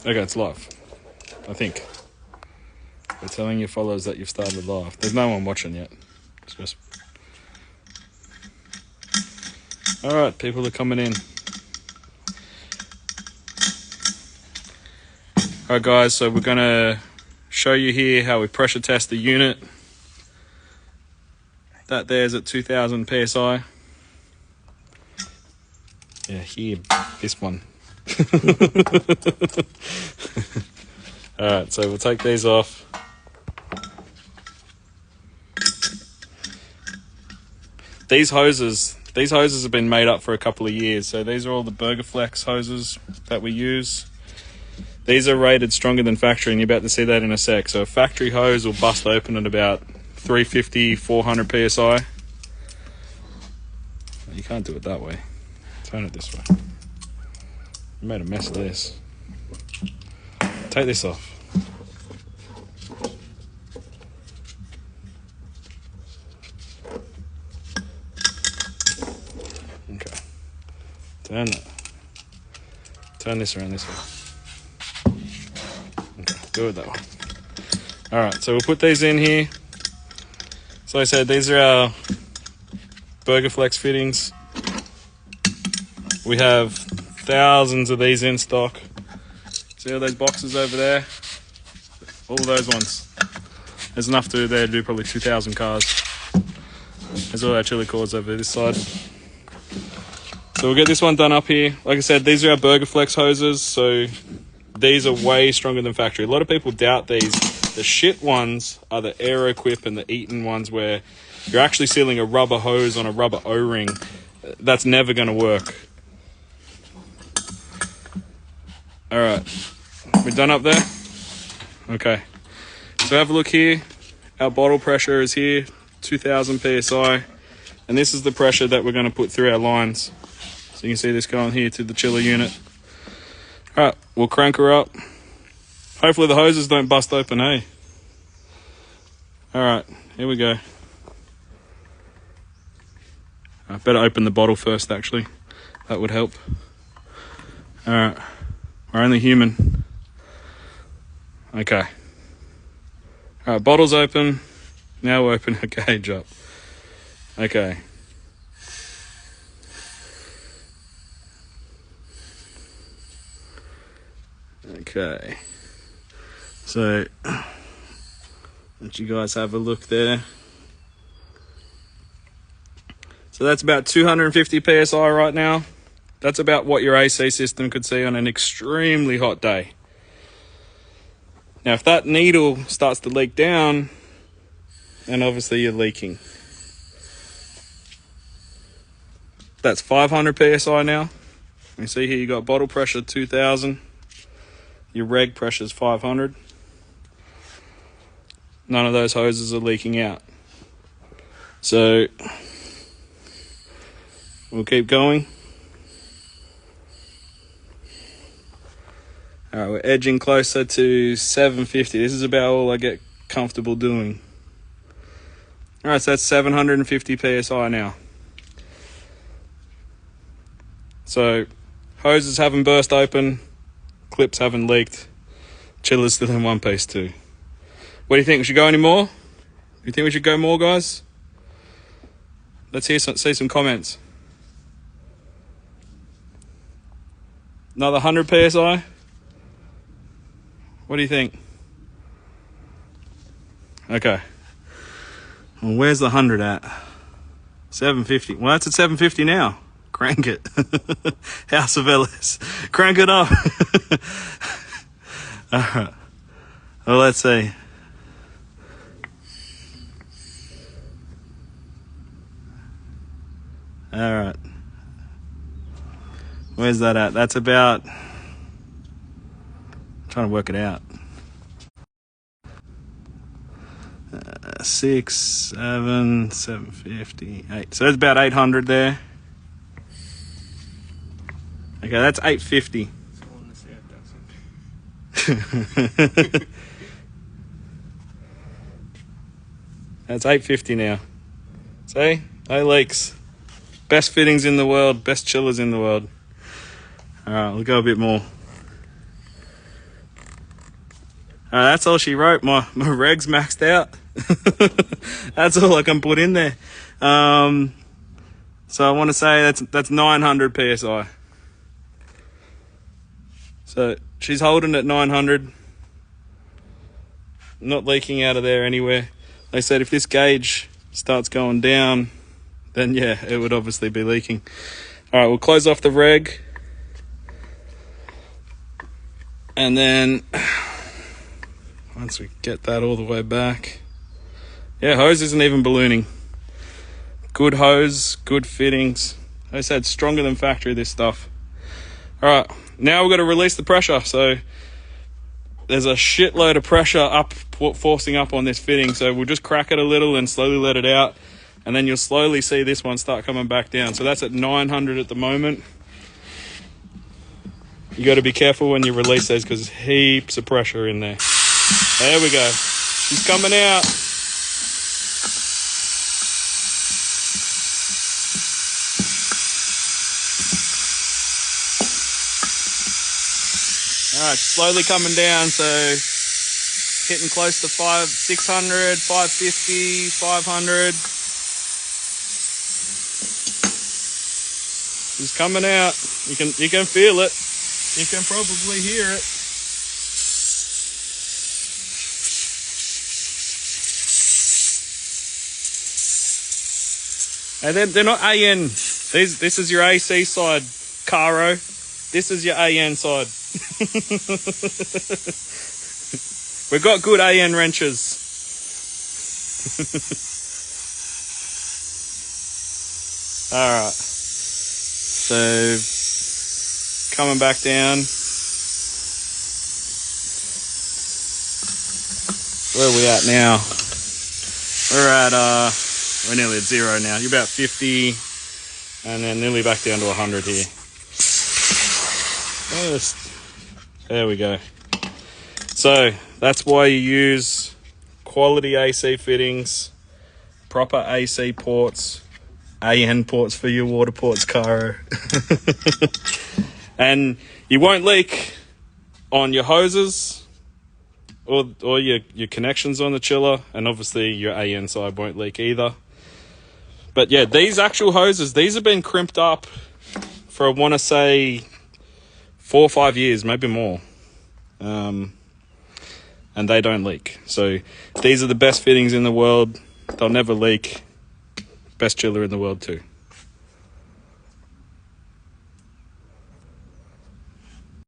Okay, it's live. I think. We're telling your followers that you've started live. There's no one watching yet. It's just... Alright, people are coming in. Alright guys, so we're going to show you here how we pressure test the unit. That there's at 2000 PSI. Yeah, here, this one. Alright, so we'll take these off. These hoses have been made up for a couple of years. So these are all the Burgerflex hoses that we use. These are rated stronger than factory, and you're about to see that in a sec. So a factory hose will bust open at about 350, 400 PSI. You can't do it that way. Turn it this way. You made a mess of this. Take this off. Okay. Turn this around this way. Okay, do it that way. Alright, so we'll put these in here. So like I said, these are our Burgerflex fittings. We have thousands of these in stock. See all those boxes over there? All of those ones. There's enough to there to do probably 2,000 cars. There's all our chili cords over this side. So we'll get this one done up here. Like I said, these are our Burgerflex hoses, so these are way stronger than factory. A lot of people doubt these. The shit ones are the Aeroquip and the Eaton ones where you're actually sealing a rubber hose on a rubber O-ring. That's never going to work. Alright, we're done up there? Okay. So have a look here. Our bottle pressure is here, 2000 PSI. And this is the pressure that we're going to put through our lines. So you can see this going here to the chiller unit. Alright, we'll crank her up. Hopefully the hoses don't bust open, hey? Alright, here we go. I better open the bottle first, actually. That would help. Alright, we're only human. Okay. Alright, bottle's open. Now we'll open a gauge up. Okay. Okay. So, let you guys have a look there. So that's about 250 PSI right now. That's about what your AC system could see on an extremely hot day. Now, if that needle starts to leak down, then obviously you're leaking. That's 500 PSI now. You see here you got bottle pressure 2000. Your reg pressure is 500. None of those hoses are leaking out. So we'll keep going. Alright, we're edging closer to 750. This is about all I get comfortable doing. Alright, so that's 750 PSI now. So hoses haven't burst open, clips haven't leaked, chiller's still in one piece too. What do you think? We should go any more? Do you think we should go more, guys? Let's see some comments. Another 100 PSI? What do you think? Okay. Well, where's the 100 at? 750. Well, that's at 750 now. Crank it. House of Ellis. Crank it up. Alright. Well, let's see. Alright. Where's that at? That's about... I'm trying to work it out. 6, 7, 750, 8. So that's about 800 there. Okay, that's 850. That's 850 now. See? No leaks. Best fittings in the world, best chillers in the world. Alright, we'll go a bit more. That's all she wrote. My reg's maxed out. That's all I can put in there. So I want to say that's 900 psi. So she's holding at 900. Not leaking out of there anywhere. They said if this gauge starts going down, then yeah, it would obviously be leaking. All right, we'll close off the reg. And then once we get that all the way back, yeah, hose isn't even ballooning. Good hose, good fittings. Like I said, stronger than factory, this stuff. All right, now we've got to release the pressure. So there's a shitload of pressure forcing up on this fitting. So we'll just crack it a little and slowly let it out. And then you'll slowly see this one start coming back down. So that's at 900 at the moment. You got to be careful when you release those because there's heaps of pressure in there. There we go. She's coming out. All right, slowly coming down. So hitting close to 600, 550, 500. She's coming out. You can feel it. You can probably hear it. And they're not AN. This is your AC side, Caro. This is your AN side. We've got good AN wrenches. All right. So coming back down. Where are we at now? We're nearly at 0 now. You're about 50 and then nearly back down to 100 here. There we go. So that's why you use quality AC fittings, proper AC ports, AN ports for your water ports, Caro. And you won't leak on your hoses or your connections on the chiller, and obviously your AN side won't leak either. But yeah, these actual hoses, these have been crimped up for, I want to say, 4 or 5 years, maybe more. And they don't leak. So these are the best fittings in the world. They'll never leak. Best chiller in the world too.